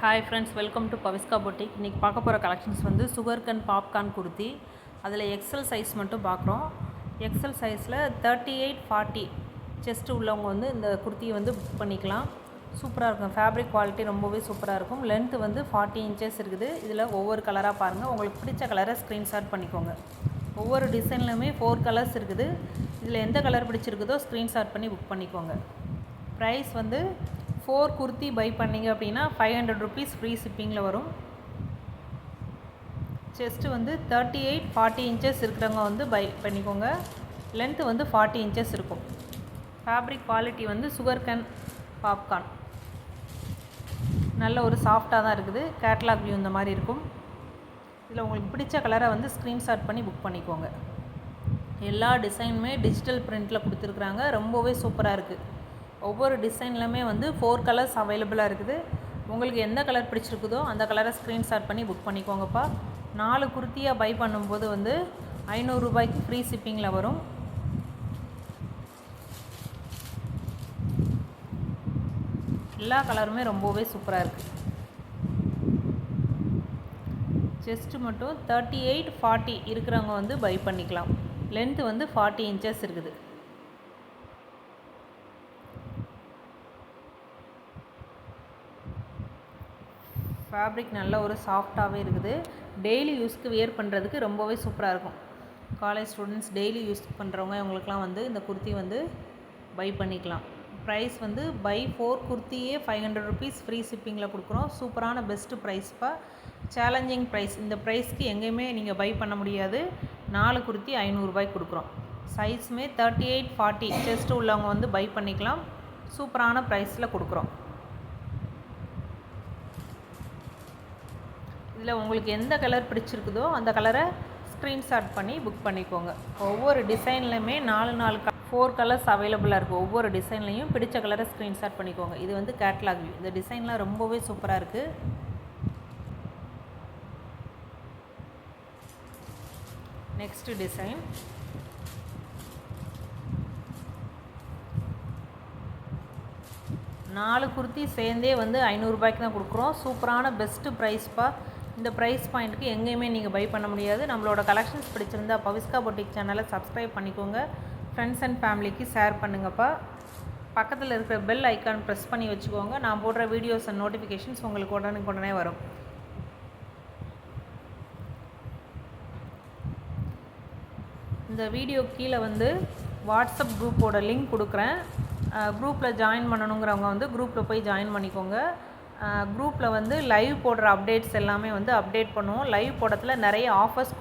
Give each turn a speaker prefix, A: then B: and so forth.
A: Hi friends, welcome to Pavishka boutique. இன்றைக்கி பார்க்க போகிற கலெக்ஷன்ஸ் வந்து சுகர்கன் பாப்கார்ன் குர்த்தி. அதில் எக்ஸல் சைஸ் மட்டும் பார்க்குறோம். எக்ஸல் சைஸில் 38-40 செஸ்ட்டு உள்ளவங்க வந்து இந்த குர்த்தியை வந்து புக் பண்ணிக்கலாம். சூப்பராக இருக்கும். ஃபேப்ரிக் குவாலிட்டி ரொம்பவே சூப்பராக இருக்கும். லென்த்து வந்து 40 இன்ச்சஸ் இருக்குது. இதில் ஒவ்வொரு கலராக பாருங்கள். உங்களுக்கு பிடிச்ச கலரை ஸ்க்ரீன்ஷாட் பண்ணிக்கோங்க. ஒவ்வொரு டிசைன்லையுமே 4 கலர்ஸ் இருக்குது. இதில் எந்த கலர் பிடிச்சிருக்குதோ ஸ்க்ரீன்ஷாட் பண்ணி புக் பண்ணிக்கோங்க. ப்ரைஸ் வந்து 4 குர்த்தி பை பண்ணிங்க அப்படின்னா 500 ருபீஸ் ஃப்ரீ ஷிப்பிங்கில் வரும். செஸ்ட்டு வந்து 38-40 இன்ச்சஸ் இருக்கிறவங்க வந்து பை பண்ணிக்கோங்க. லென்த்து வந்து 40 இன்ச்சஸ் இருக்கும். ஃபேப்ரிக் குவாலிட்டி வந்து சுகர்கன் பாப்கார்ன் நல்ல ஒரு சாஃப்டாக தான் இருக்குது. கேட்லாக் வியூ இந்த மாதிரி இருக்கும். இதில் உங்களுக்கு பிடிச்ச கலரை வந்து ஸ்க்ரீன்ஷாட் பண்ணி புக் பண்ணிக்கோங்க. எல்லா டிசைனுமே டிஜிட்டல் பிரிண்டில் கொடுத்துருக்குறாங்க. ரொம்பவே சூப்பராக இருக்குது. ஒவ்வொரு டிசைன்லையுமே வந்து 4 கலர்ஸ் அவைலபிளாக இருக்குது. உங்களுக்கு எந்த கலர் பிடிச்சிருக்குதோ அந்த கலரை ஸ்க்ரீன்ஷாட் பண்ணி புக் பண்ணிக்கோங்கப்பா. 4 குர்த்தியாக பை பண்ணும்போது வந்து 500 ரூபாய்க்கு ஃப்ரீ ஷிப்பிங்கில் வரும். எல்லா கலருமே ரொம்பவே சூப்பராக இருக்குது. செஸ்ட்டு மட்டும் 38-40 இருக்கிறவங்க வந்து பை பண்ணிக்கலாம். லென்த்து வந்து 40 இன்ச்சஸ் இருக்குது. ஃபேப்ரிக் நல்ல ஒரு சாஃப்டாகவே இருக்குது. டெய்லி யூஸ்க்கு வியர் பண்ணுறதுக்கு ரொம்பவே சூப்பராக இருக்கும். காலேஜ் ஸ்டூடெண்ட்ஸ் டெய்லி யூஸ் பண்ணுறவங்க இவங்களுக்குலாம் வந்து இந்த குர்த்தி வந்து பை பண்ணிக்கலாம். ப்ரைஸ் வந்து பை 4 குர்த்தியே 500 ருபீஸ் ஃப்ரீ ஷிப்பிங்கில் கொடுக்குறோம். சூப்பரான பெஸ்ட்டு ப்ரைஸ்ப்பா. Challenging price. இந்த ப்ரைஸ்க்கு எங்கேயுமே நீங்கள் பை பண்ண முடியாது. 4 குர்த்தி 500 ரூபாய்க்கு கொடுக்குறோம். சைஸுமே 38-40 செஸ்ட்டு உள்ளவங்க வந்து பை பண்ணிக்கலாம். சூப்பரான ப்ரைஸில் கொடுக்குறோம். இதில் உங்களுக்கு எந்த கலர் பிடிச்சிருக்குதோ அந்த கலரை ஸ்க்ரீன்ஷாட் பண்ணி புக் பண்ணிக்கோங்க. ஒவ்வொரு டிசைன்லையுமே 4 கலர்ஸ் அவைலபிளாக இருக்குது. ஒவ்வொரு டிசைன்லையும் பிடிச்ச கலரை ஸ்க்ரீன்ஷாட் பண்ணிக்கோங்க. இது வந்து கேட்லாக் வியூ. இந்த டிசைன்லாம் ரொம்பவே சூப்பராக இருக்குது. நெக்ஸ்ட் டிசைன் நாலு குர்த்தி சேர்ந்தே வந்து 500 ரூபாய்க்கு தான் கொடுக்குறோம். சூப்பரான பெஸ்ட்டு ப்ரைஸ்ப்பா. இந்த ப்ரைஸ் பாயிண்ட்டுக்கு எங்கேயுமே நீங்கள் பை பண்ண முடியாது. நம்மளோட கலெக்ஷன்ஸ் பிடிச்சிருந்தா பவிஸ்கா பொட்டிக் சேனலை சப்ஸ்கிரைப் பண்ணிக்கோங்க. ஃப்ரெண்ட்ஸ் அண்ட் ஃபேமிலிக்கு ஷேர் பண்ணுங்கப்பா. பக்கத்தில் இருக்கிற பெல் ஐக்கான் ப்ரெஸ் பண்ணி வச்சுக்கோங்க. நான் போடுற வீடியோஸ் அண்ட் நோட்டிஃபிகேஷன்ஸ் உங்களுக்கு உடனே வரும். இந்த வீடியோ கீழே வந்து வாட்ஸ்அப் குரூப்போட லிங்க் கொடுக்குறேன். குரூப்பில் ஜாயின் பண்ணணுங்கிறவங்க வந்து குரூப்பில் போய் ஜாயின் பண்ணிக்கோங்க. குரூப்பில் வந்து லைவ் போடுற அப்டேட்ஸ் எல்லாமே வந்து அப்டேட் பண்ணுவோம். லைவ் போடுறதுல நிறைய ஆஃபர்ஸ்